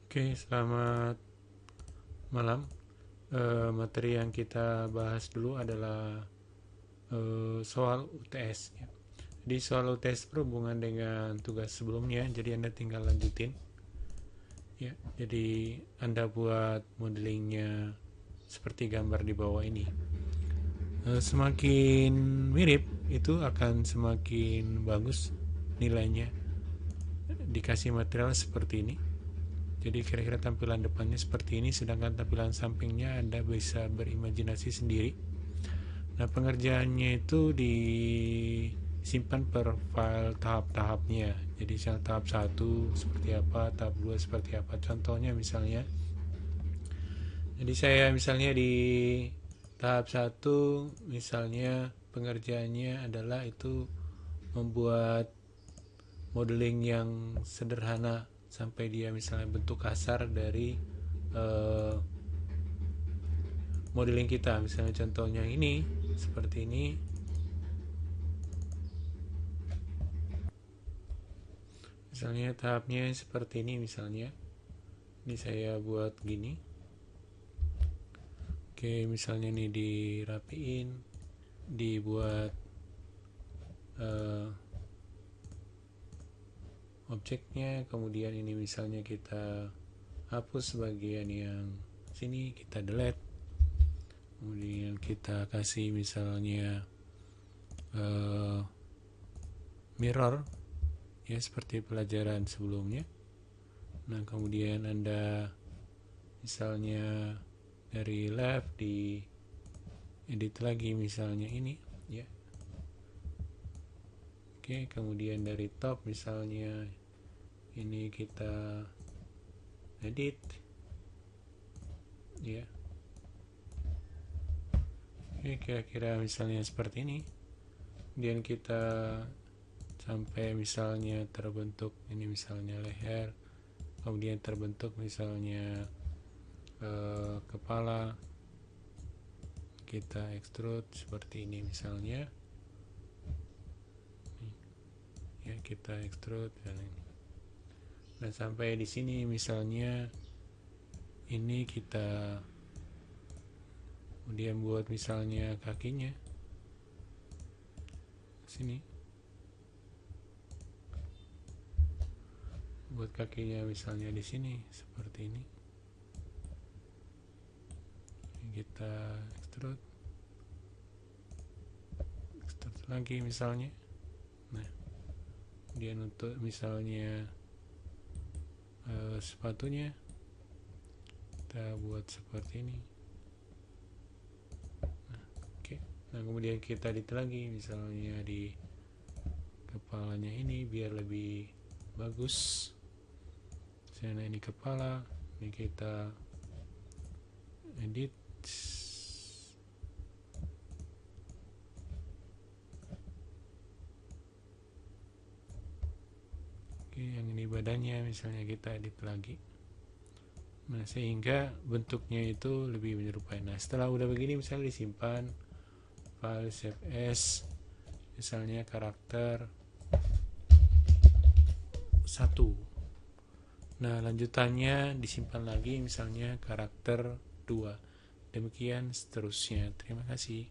Oke, selamat malam. Materi yang kita bahas dulu adalah soal UTS. Ya. Jadi soal UTS berhubungan dengan tugas sebelumnya, jadi Anda tinggal lanjutin. Ya, jadi Anda buat modelingnya seperti gambar di bawah ini. Semakin mirip itu akan semakin bagus nilainya. Dikasih material seperti ini. Jadi kira-kira tampilan depannya seperti ini, sedangkan tampilan sampingnya Anda bisa berimajinasi sendiri. Nah, pengerjaannya itu disimpan per file tahap-tahapnya. Jadi tahap 1 seperti apa, tahap 2 seperti apa. Contohnya misalnya, jadi saya misalnya di tahap 1 misalnya pengerjaannya adalah itu membuat modeling yang sederhana sampai dia misalnya bentuk kasar dari modeling kita. Misalnya contohnya ini seperti ini. Misalnya tahapnya seperti ini misalnya. Ini saya buat gini. Oke, misalnya ini dirapiin, dibuat objeknya, kemudian ini misalnya kita hapus bagian yang sini, kita delete, kemudian kita kasih misalnya mirror ya, seperti pelajaran sebelumnya. Nah, kemudian Anda misalnya dari left di edit lagi misalnya ini ya. Oke, kemudian dari top misalnya ini kita edit ya. Oke, kira-kira misalnya seperti ini. Kemudian kita sampai misalnya terbentuk ini misalnya leher, kemudian terbentuk misalnya kepala, kita extrude seperti ini misalnya ya, kita extrude dan ini. Nah, sampai di sini misalnya ini kita kemudian buat misalnya kakinya sini, buat kakinya misalnya di sini seperti ini, kita extrude lagi misalnya. Nah, kemudian untuk misalnya sepatunya kita buat seperti ini. Nah, oke. Nah, kemudian kita edit lagi misalnya di kepalanya ini biar lebih bagus. Misalnya ini kepala, ini kita edit. Oke, yang ini badannya misalnya kita edit lagi. Nah, sehingga bentuknya itu lebih menyerupai. Nah, setelah udah begini misalnya disimpan file save as misalnya karakter 1. Nah, lanjutannya disimpan lagi misalnya karakter 2. Demikian seterusnya. Terima kasih.